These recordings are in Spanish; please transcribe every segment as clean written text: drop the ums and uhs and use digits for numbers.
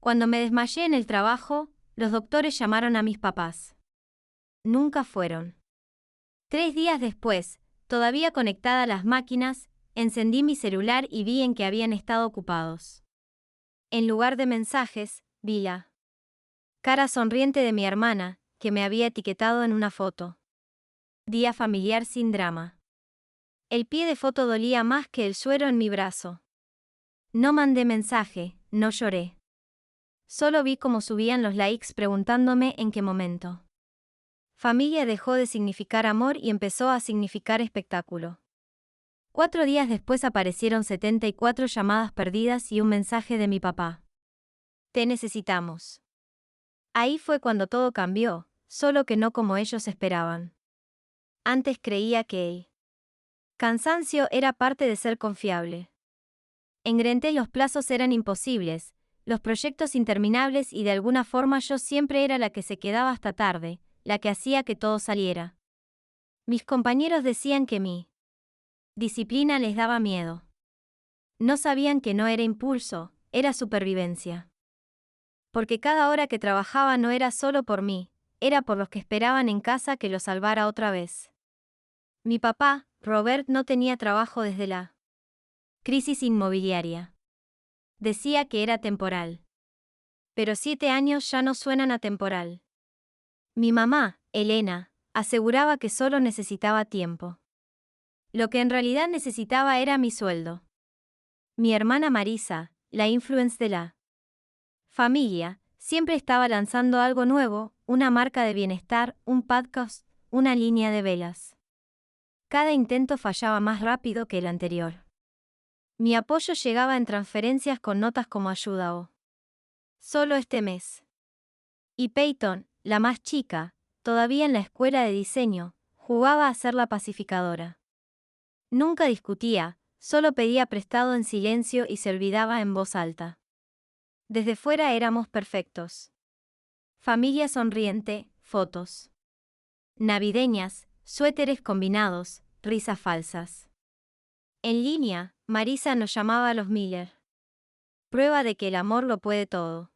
Cuando me desmayé en el trabajo, los doctores llamaron a mis papás. Nunca fueron. 3 días después, todavía conectada a las máquinas, encendí mi celular y vi en que habían estado ocupados. En lugar de mensajes, vi la cara sonriente de mi hermana, que me había etiquetado en una foto. Día familiar sin drama. El pie de foto dolía más que el suero en mi brazo. No mandé mensaje, no lloré. Solo vi cómo subían los likes preguntándome en qué momento. Familia dejó de significar amor y empezó a significar espectáculo. 4 días después aparecieron 74 llamadas perdidas y un mensaje de mi papá. Te necesitamos. Ahí fue cuando todo cambió, solo que no como ellos esperaban. Antes creía que el cansancio era parte de ser confiable. En Grenté los plazos eran imposibles, los proyectos interminables y de alguna forma yo siempre era la que se quedaba hasta tarde, la que hacía que todo saliera. Mis compañeros decían que mi disciplina les daba miedo. No sabían que no era impulso, era supervivencia. Porque cada hora que trabajaba no era solo por mí, era por los que esperaban en casa que lo salvara otra vez. Mi papá, Robert, no tenía trabajo desde la crisis inmobiliaria. Decía que era temporal. Pero 7 años ya no suenan a temporal. Mi mamá, Elena, aseguraba que solo necesitaba tiempo. Lo que en realidad necesitaba era mi sueldo. Mi hermana Marisa, la influencer de la familia, siempre estaba lanzando algo nuevo, una marca de bienestar, un podcast, una línea de velas. Cada intento fallaba más rápido que el anterior. Mi apoyo llegaba en transferencias con notas como ayuda o solo este mes. Y Peyton, la más chica, todavía en la escuela de diseño, jugaba a ser la pacificadora. Nunca discutía, solo pedía prestado en silencio y se olvidaba en voz alta. Desde fuera éramos perfectos. Familia sonriente, fotos navideñas, suéteres combinados, risas falsas. En línea, Marisa nos llamaba a los Miller. Prueba de que el amor lo puede todo.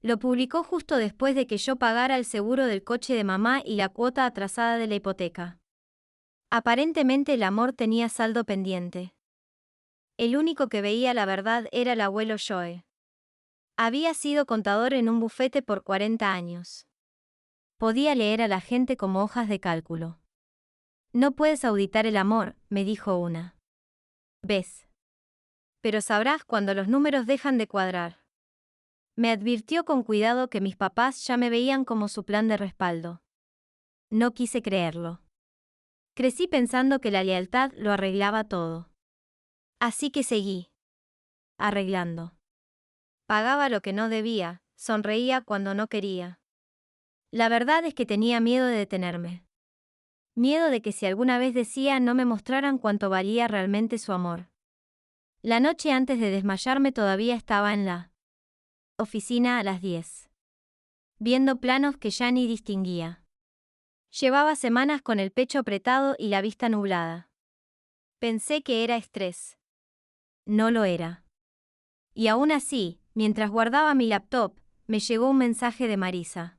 Lo publicó justo después de que yo pagara el seguro del coche de mamá y la cuota atrasada de la hipoteca. Aparentemente el amor tenía saldo pendiente. El único que veía la verdad era el abuelo Joe. Había sido contador en un bufete por 40 años. Podía leer a la gente como hojas de cálculo. No puedes auditar el amor, me dijo una vez. Pero sabrás cuando los números dejan de cuadrar. Me advirtió con cuidado que mis papás ya me veían como su plan de respaldo. No quise creerlo. Crecí pensando que la lealtad lo arreglaba todo. Así que seguí arreglando. Pagaba lo que no debía, sonreía cuando no quería. La verdad es que tenía miedo de detenerme. Miedo de que si alguna vez decía no me mostraran cuánto valía realmente su amor. La noche antes de desmayarme todavía estaba en la oficina a las 10. Viendo planos que ya ni distinguía. Llevaba semanas con el pecho apretado y la vista nublada. Pensé que era estrés. No lo era. Y aún así, mientras guardaba mi laptop, me llegó un mensaje de Marisa.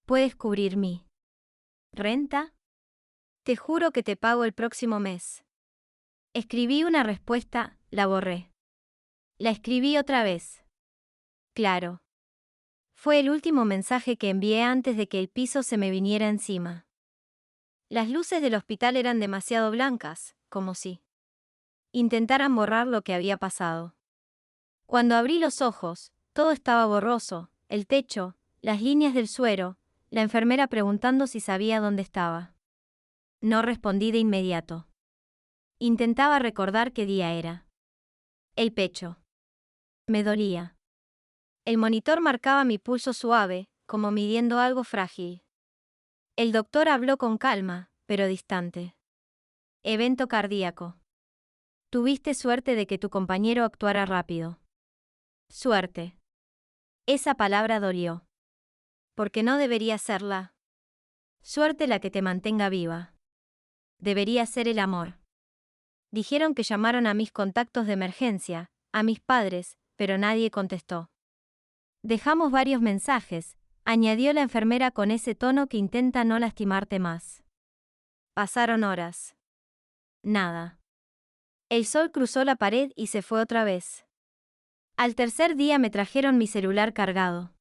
¿Puedes cubrir mi renta? Te juro que te pago el próximo mes. Escribí una respuesta, la borré. La escribí otra vez. Claro. Fue el último mensaje que envié antes de que el piso se me viniera encima. Las luces del hospital eran demasiado blancas, como si intentaran borrar lo que había pasado. Cuando abrí los ojos, todo estaba borroso, el techo, las líneas del suero, la enfermera preguntando si sabía dónde estaba. No respondí de inmediato. Intentaba recordar qué día era. El pecho. Me dolía. El monitor marcaba mi pulso suave, como midiendo algo frágil. El doctor habló con calma, pero distante. Evento cardíaco. Tuviste suerte de que tu compañero actuara rápido. Suerte. Esa palabra dolió. Porque no debería serla. Suerte la que te mantenga viva. Debería ser el amor. Dijeron que llamaron a mis contactos de emergencia, a mis padres, pero nadie contestó. Dejamos varios mensajes, añadió la enfermera con ese tono que intenta no lastimarte más. Pasaron horas. Nada. El sol cruzó la pared y se fue otra vez. Al tercer día me trajeron mi celular cargado.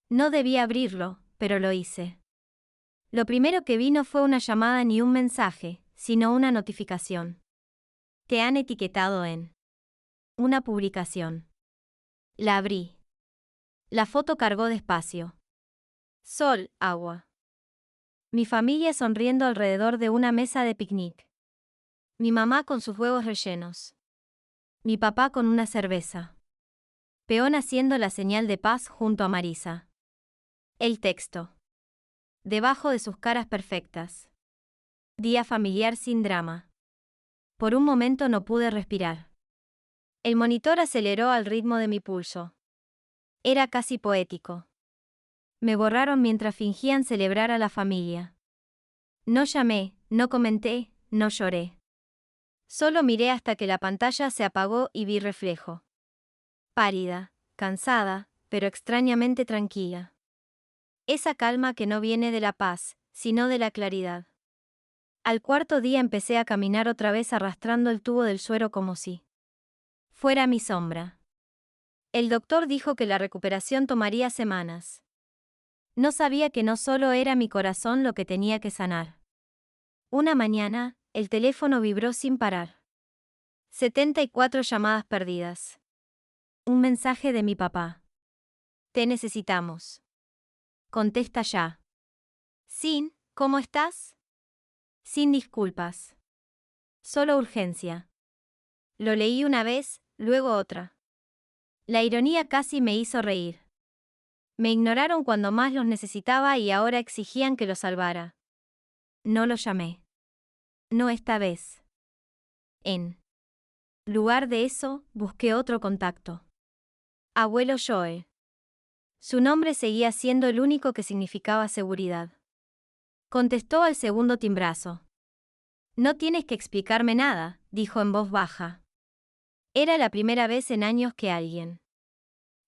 No debía abrirlo, pero lo hice. Lo primero que vi no fue una llamada ni un mensaje, sino una notificación. Te han etiquetado en una publicación. La abrí. La foto cargó despacio. Sol, agua. Mi familia sonriendo alrededor de una mesa de picnic. Mi mamá con sus huevos rellenos. Mi papá con una cerveza. Peón haciendo la señal de paz junto a Marisa. El texto. Debajo de sus caras perfectas. Día familiar sin drama. Por un momento no pude respirar. El monitor aceleró al ritmo de mi pulso. Era casi poético. Me borraron mientras fingían celebrar a la familia. No llamé, no comenté, no lloré. Solo miré hasta que la pantalla se apagó y vi reflejo. Pálida, cansada, pero extrañamente tranquila. Esa calma que no viene de la paz, sino de la claridad. Al cuarto día empecé a caminar otra vez arrastrando el tubo del suero como si fuera mi sombra. El doctor dijo que la recuperación tomaría semanas. No sabía que no solo era mi corazón lo que tenía que sanar. Una mañana, el teléfono vibró sin parar. 74 llamadas perdidas. Un mensaje de mi papá. Te necesitamos. Contesta ya. Sin, ¿cómo estás? Sin disculpas. Solo urgencia. Lo leí una vez, luego otra. La ironía casi me hizo reír. Me ignoraron cuando más los necesitaba y ahora exigían que los salvara. No lo llamé. No esta vez. En lugar de eso, busqué otro contacto. Abuelo Joe. Su nombre seguía siendo el único que significaba seguridad. Contestó al segundo timbrazo. No tienes que explicarme nada, dijo en voz baja. Era la primera vez en años que alguien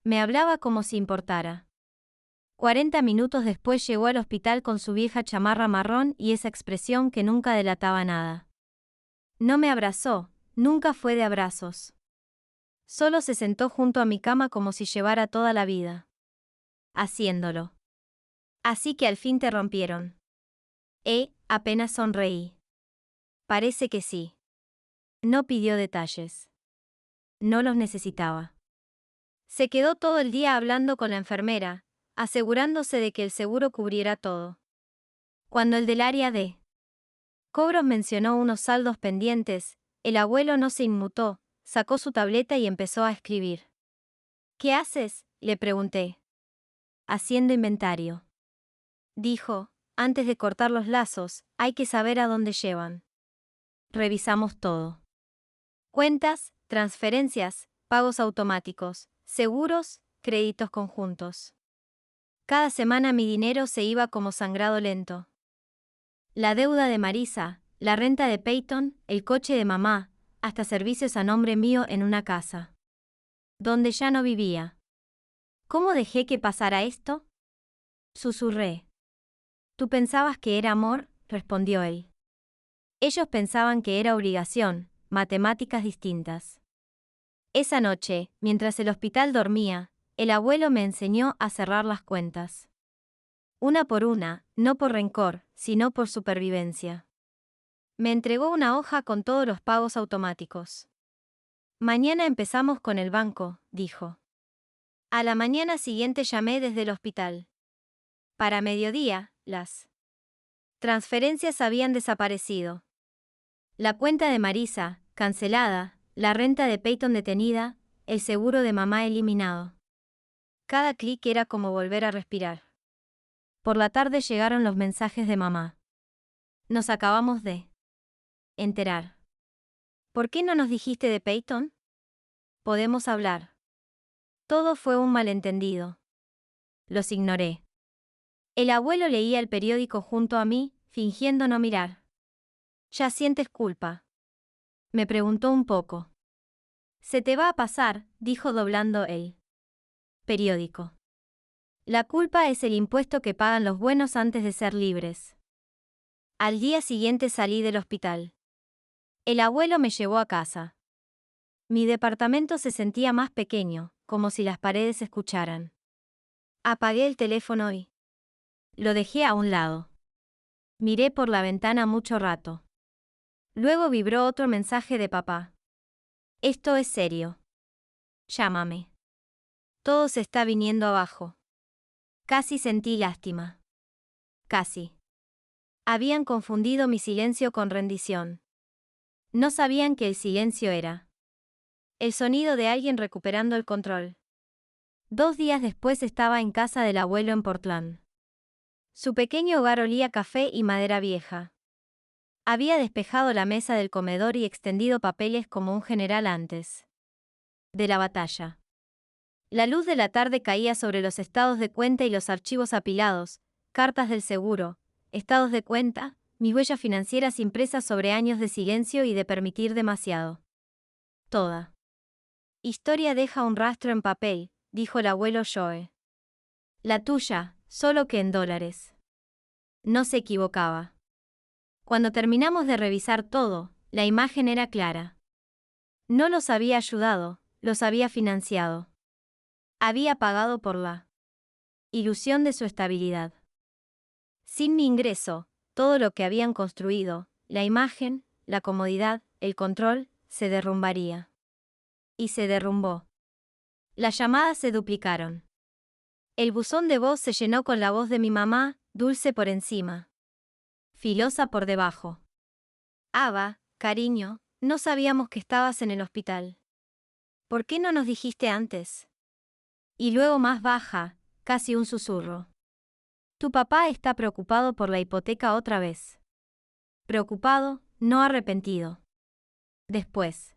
me hablaba como si importara. 40 minutos después llegó al hospital con su vieja chamarra marrón y esa expresión que nunca delataba nada. No me abrazó, nunca fue de abrazos. Solo se sentó junto a mi cama como si llevara toda la vida haciéndolo. Así que al fin te rompieron. Apenas sonreí. Parece que sí. No pidió detalles. No los necesitaba. Se quedó todo el día hablando con la enfermera, asegurándose de que el seguro cubriera todo. Cuando el del área de cobros mencionó unos saldos pendientes, el abuelo no se inmutó, sacó su tableta y empezó a escribir. ¿Qué haces?, le pregunté. Haciendo inventario. Dijo, antes de cortar los lazos, hay que saber a dónde llevan. Revisamos todo. Cuentas, transferencias, pagos automáticos, seguros, créditos conjuntos. Cada semana mi dinero se iba como sangrado lento. La deuda de Marisa, la renta de Peyton, el coche de mamá, hasta servicios a nombre mío en una casa donde ya no vivía. ¿Cómo dejé que pasara esto?, susurré. Tú pensabas que era amor, respondió él. Ellos pensaban que era obligación, matemáticas distintas. Esa noche, mientras el hospital dormía, el abuelo me enseñó a cerrar las cuentas. Una por una, no por rencor, sino por supervivencia. Me entregó una hoja con todos los pagos automáticos. Mañana empezamos con el banco, dijo. A la mañana siguiente llamé desde el hospital. Para mediodía, las transferencias habían desaparecido. La cuenta de Marisa, cancelada, la renta de Peyton detenida, el seguro de mamá eliminado. Cada clic era como volver a respirar. Por la tarde llegaron los mensajes de mamá. Nos acabamos de enterar. ¿Por qué no nos dijiste de Peyton? Podemos hablar. Todo fue un malentendido. Los ignoré. El abuelo leía el periódico junto a mí, fingiendo no mirar. ¿Ya sientes culpa?, me preguntó un poco. Se te va a pasar, dijo doblando él. Periódico. La culpa es el impuesto que pagan los buenos antes de ser libres. Al día siguiente salí del hospital. El abuelo me llevó a casa. Mi departamento se sentía más pequeño, como si las paredes escucharan. Apagué el teléfono y lo dejé a un lado. Miré por la ventana mucho rato. Luego vibró otro mensaje de papá. Esto es serio. Llámame. Todo se está viniendo abajo. Casi sentí lástima. Casi. Habían confundido mi silencio con rendición. No sabían que el silencio era el sonido de alguien recuperando el control. 2 días después estaba en casa del abuelo en Portland. Su pequeño hogar olía a café y madera vieja. Había despejado la mesa del comedor y extendido papeles como un general antes de la batalla. La luz de la tarde caía sobre los estados de cuenta y los archivos apilados, cartas del seguro, estados de cuenta, mis huellas financieras impresas sobre años de silencio y de permitir demasiado. Toda historia deja un rastro en papel, dijo el abuelo Joe. La tuya, solo que en dólares. No se equivocaba. Cuando terminamos de revisar todo, la imagen era clara. No los había ayudado, los había financiado. Había pagado por la ilusión de su estabilidad. Sin mi ingreso, todo lo que habían construido, la imagen, la comodidad, el control, se derrumbaría. Y se derrumbó. Las llamadas se duplicaron. El buzón de voz se llenó con la voz de mi mamá, dulce por encima, filosa por debajo. Ava, cariño, no sabíamos que estabas en el hospital. ¿Por qué no nos dijiste antes? Y luego más baja, casi un susurro. Tu papá está preocupado por la hipoteca otra vez. Preocupado, no arrepentido. Después.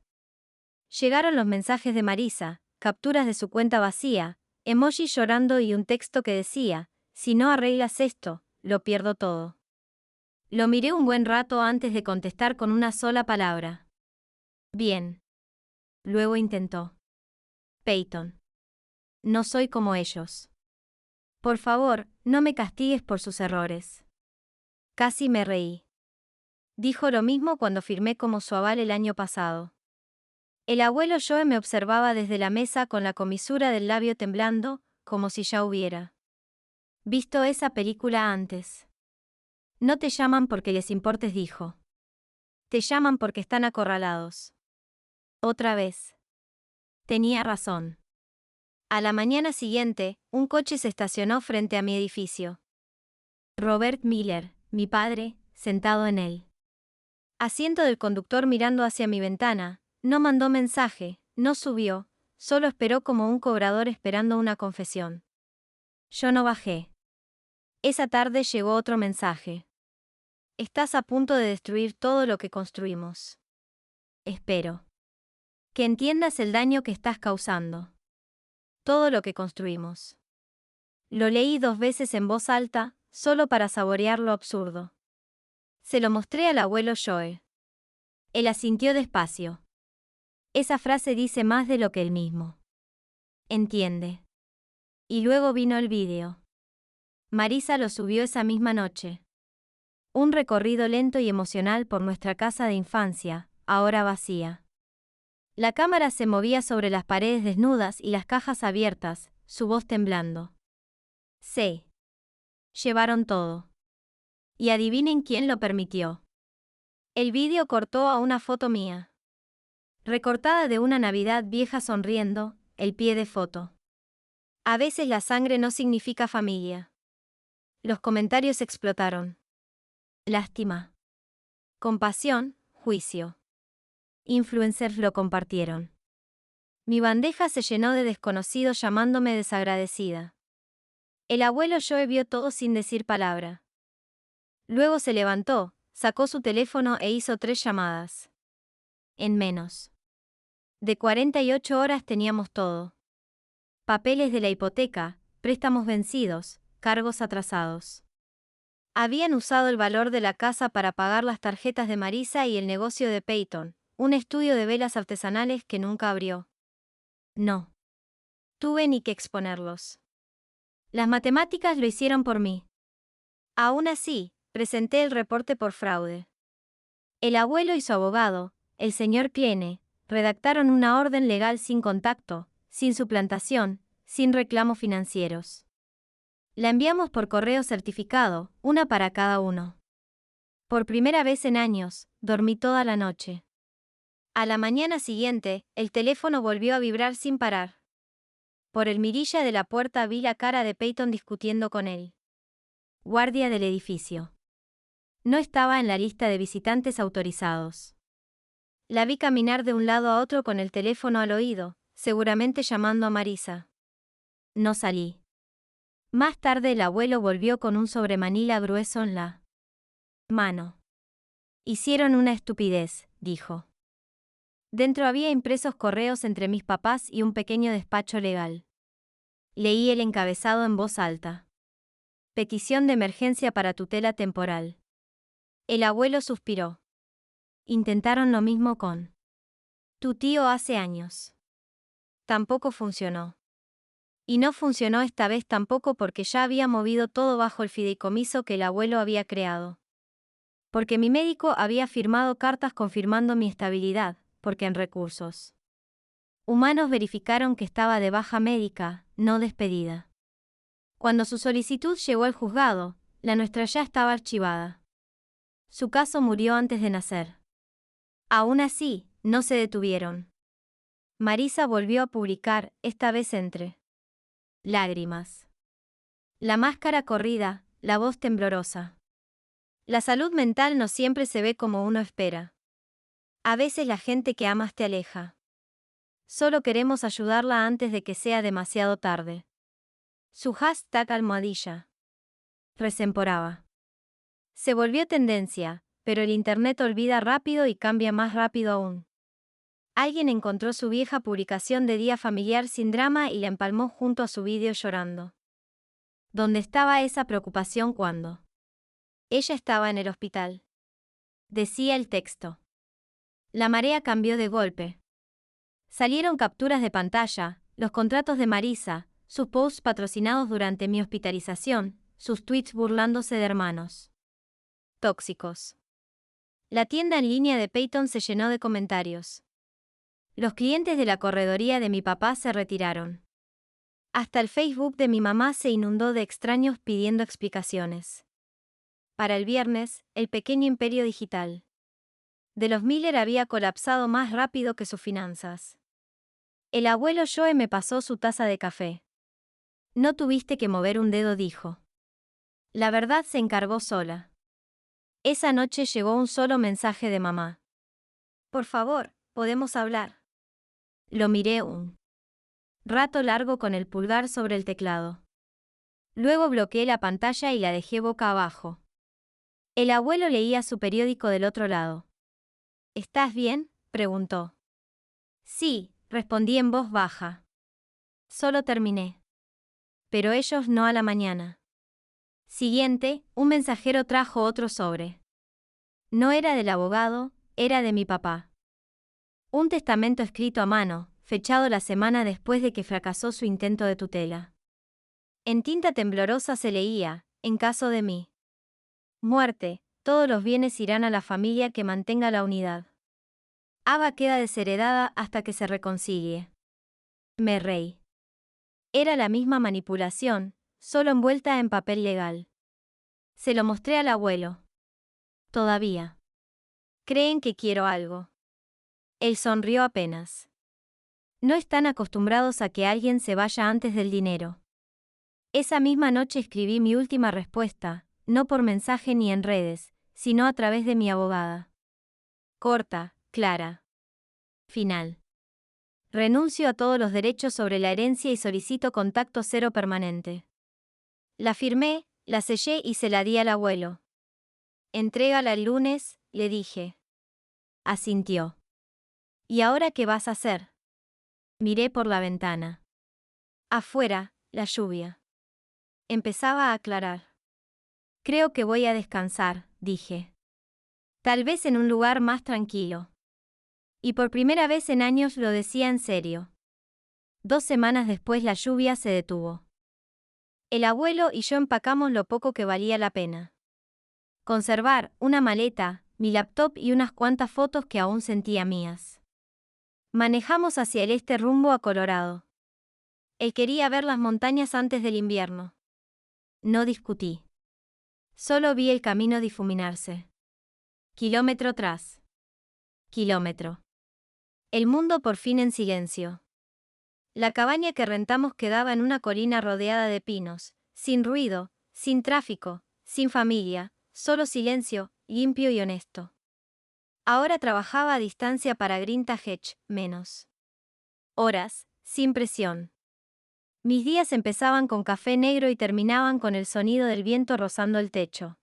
Llegaron los mensajes de Marisa, capturas de su cuenta vacía, emojis llorando y un texto que decía, si no arreglas esto, lo pierdo todo. Lo miré un buen rato antes de contestar con una sola palabra. Bien. Luego intentó. Peyton. No soy como ellos. Por favor, no me castigues por sus errores. Casi me reí. Dijo lo mismo cuando firmé como su aval el año pasado. El abuelo Joe me observaba desde la mesa con la comisura del labio temblando, como si ya hubiera visto esa película antes. No te llaman porque les importes, dijo. Te llaman porque están acorralados. Otra vez. Tenía razón. A la mañana siguiente, un coche se estacionó frente a mi edificio. Robert Miller, mi padre, sentado en él. Asiento del conductor mirando hacia mi ventana, no mandó mensaje, no subió, solo esperó como un cobrador esperando una confesión. Yo no bajé. Esa tarde llegó otro mensaje. Estás a punto de destruir todo lo que construimos. Espero que entiendas el daño que estás causando. Todo lo que construimos. Lo leí 2 veces en voz alta, solo para saborear lo absurdo. Se lo mostré al abuelo Joe. Él asintió despacio. Esa frase dice más de lo que él mismo entiende. Y luego vino el vídeo. Marisa lo subió esa misma noche. Un recorrido lento y emocional por nuestra casa de infancia, ahora vacía. La cámara se movía sobre las paredes desnudas y las cajas abiertas, su voz temblando. Se llevaron todo. Y adivinen quién lo permitió. El vídeo cortó a una foto mía. Recortada de una Navidad vieja sonriendo, el pie de foto. A veces la sangre no significa familia. Los comentarios explotaron. Lástima. Compasión, juicio. Influencers lo compartieron. Mi bandeja se llenó de desconocidos llamándome desagradecida. El abuelo Joe vio todo sin decir palabra. Luego se levantó, sacó su teléfono e hizo 3 llamadas. En menos de 48 horas teníamos todo. Papeles de la hipoteca, préstamos vencidos, cargos atrasados. Habían usado el valor de la casa para pagar las tarjetas de Marisa y el negocio de Peyton, un estudio de velas artesanales que nunca abrió. No tuve ni que exponerlos. Las matemáticas lo hicieron por mí. Aún así, presenté el reporte por fraude. El abuelo y su abogado, el señor Kleene, redactaron una orden legal sin contacto, sin suplantación, sin reclamos financieros. La enviamos por correo certificado, una para cada uno. Por primera vez en años, dormí toda la noche. A la mañana siguiente, el teléfono volvió a vibrar sin parar. Por el mirilla de la puerta vi la cara de Peyton discutiendo con él. Guardia del edificio. No estaba en la lista de visitantes autorizados. La vi caminar de un lado a otro con el teléfono al oído, seguramente llamando a Marisa. No salí. Más tarde el abuelo volvió con un sobremanila grueso en la mano. Hicieron una estupidez, dijo. Dentro había impresos correos entre mis papás y un pequeño despacho legal. Leí el encabezado en voz alta. Petición de emergencia para tutela temporal. El abuelo suspiró. Intentaron lo mismo con tu tío hace años. Tampoco funcionó. Y no funcionó esta vez tampoco porque ya había movido todo bajo el fideicomiso que el abuelo había creado. Porque mi médico había firmado cartas confirmando mi estabilidad, porque en recursos humanos verificaron que estaba de baja médica, no despedida. Cuando su solicitud llegó al juzgado, la nuestra ya estaba archivada. Su caso murió antes de nacer. Aún así, no se detuvieron. Marisa volvió a publicar, esta vez entre lágrimas. La máscara corrida, la voz temblorosa. La salud mental no siempre se ve como uno espera. A veces la gente que amas te aleja. Solo queremos ayudarla antes de que sea demasiado tarde. Su hashtag almohadilla resemporaba. Se volvió tendencia, pero el internet olvida rápido y cambia más rápido aún. Alguien encontró su vieja publicación de día familiar sin drama y la empalmó junto a su vídeo llorando. ¿Dónde estaba esa preocupación cuando ella estaba en el hospital? Decía el texto. La marea cambió de golpe. Salieron capturas de pantalla, los contratos de Marisa, sus posts patrocinados durante mi hospitalización, sus tweets burlándose de hermanos tóxicos. La tienda en línea de Peyton se llenó de comentarios. Los clientes de la corredoría de mi papá se retiraron. Hasta el Facebook de mi mamá se inundó de extraños pidiendo explicaciones. Para el viernes, el pequeño imperio digital de los Miller había colapsado más rápido que sus finanzas. El abuelo Joe me pasó su taza de café. No tuviste que mover un dedo, dijo. La verdad se encargó sola. Esa noche llegó un solo mensaje de mamá. Por favor, ¿podemos hablar? Lo miré un rato largo con el pulgar sobre el teclado. Luego bloqueé la pantalla y la dejé boca abajo. El abuelo leía su periódico del otro lado. ¿Estás bien?, preguntó. Sí, respondí en voz baja. Solo terminé. Pero ellos no a la mañana siguiente, un mensajero trajo otro sobre. No era del abogado, era de mi papá. Un testamento escrito a mano, fechado la semana después de que fracasó su intento de tutela. En tinta temblorosa se leía, en caso de mi muerte, todos los bienes irán a la familia que mantenga la unidad. Ava queda desheredada hasta que se reconcilie. Me reí. Era la misma manipulación, solo envuelta en papel legal. Se lo mostré al abuelo. Todavía creen que quiero algo. Él sonrió apenas. No están acostumbrados a que alguien se vaya antes del dinero. Esa misma noche escribí mi última respuesta, no por mensaje ni en redes, sino a través de mi abogada. Corta, clara. Final. Renuncio a todos los derechos sobre la herencia y solicito contacto cero permanente. La firmé, la sellé y se la di al abuelo. Entrégala el lunes, le dije. Asintió. ¿Y ahora qué vas a hacer? Miré por la ventana. Afuera, la lluvia empezaba a aclarar. Creo que voy a descansar, dije. Tal vez en un lugar más tranquilo. Y por primera vez en años lo decía en serio. 2 semanas después la lluvia se detuvo. El abuelo y yo empacamos lo poco que valía la pena. Conservar una maleta, mi laptop y unas cuantas fotos que aún sentía mías. Manejamos hacia el este rumbo a Colorado. Él quería ver las montañas antes del invierno. No discutí. Solo vi el camino difuminarse. Kilómetro tras kilómetro. El mundo por fin en silencio. La cabaña que rentamos quedaba en una colina rodeada de pinos, sin ruido, sin tráfico, sin familia, solo silencio, limpio y honesto. Ahora trabajaba a distancia para Grinta Hedge, menos horas, sin presión. Mis días empezaban con café negro y terminaban con el sonido del viento rozando el techo.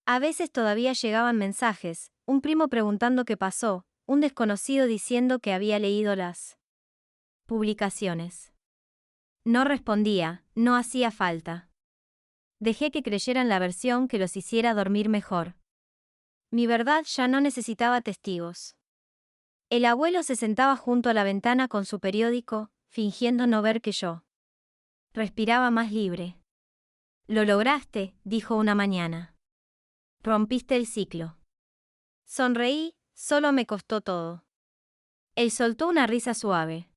A veces todavía llegaban mensajes, un primo preguntando qué pasó, un desconocido diciendo que había leído las publicaciones. No respondía, no hacía falta. Dejé que creyeran la versión que los hiciera dormir mejor. Mi verdad ya no necesitaba testigos. El abuelo se sentaba junto a la ventana con su periódico, fingiendo no ver que yo respiraba más libre. Lo lograste, dijo una mañana. Rompiste el ciclo. Sonreí, solo me costó todo. Él soltó una risa suave.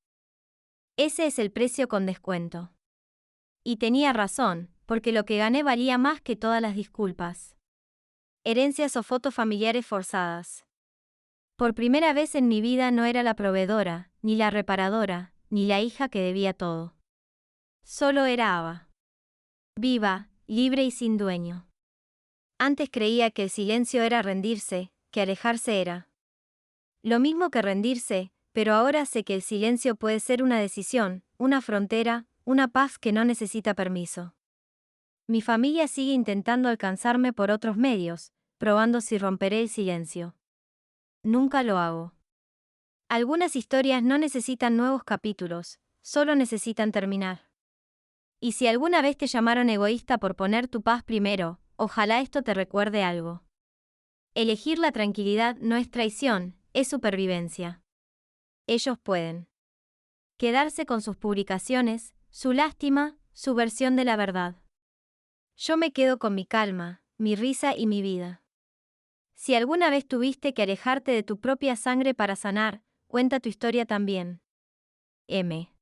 Ese es el precio con descuento. Y tenía razón, porque lo que gané valía más que todas las disculpas. Herencias o fotos familiares forzadas. Por primera vez en mi vida no era la proveedora, ni la reparadora, ni la hija que debía todo. Solo era Ava. Viva, libre y sin dueño. Antes creía que el silencio era rendirse, que alejarse era lo mismo que rendirse, pero ahora sé que el silencio puede ser una decisión, una frontera, una paz que no necesita permiso. Mi familia sigue intentando alcanzarme por otros medios, probando si romperé el silencio. Nunca lo hago. Algunas historias no necesitan nuevos capítulos, solo necesitan terminar. Y si alguna vez te llamaron egoísta por poner tu paz primero, ojalá esto te recuerde algo. Elegir la tranquilidad no es traición, es supervivencia. Ellos pueden quedarse con sus publicaciones, su lástima, su versión de la verdad. Yo me quedo con mi calma, mi risa y mi vida. Si alguna vez tuviste que alejarte de tu propia sangre para sanar, cuenta tu historia también. M.